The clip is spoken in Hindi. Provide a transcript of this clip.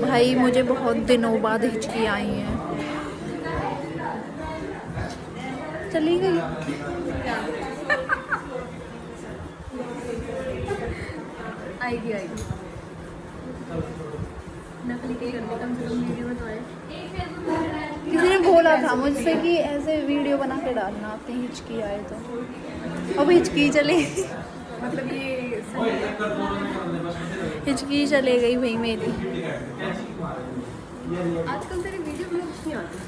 भाई मुझे बहुत दिनों बाद हिचकी आई है। चली गई। आएगी आएगी। नकली के करने कम से कम वीडियो में तो आए। किसी ने बोला था मुझसे कि ऐसे वीडियो बना के डालना आपने हिचकी आए तो। अब हिचकी चले मतलब ये हिचकी चले गई भाई मेरी। आजकल तेरी वीडियो ब्लॉग्स नहीं आती।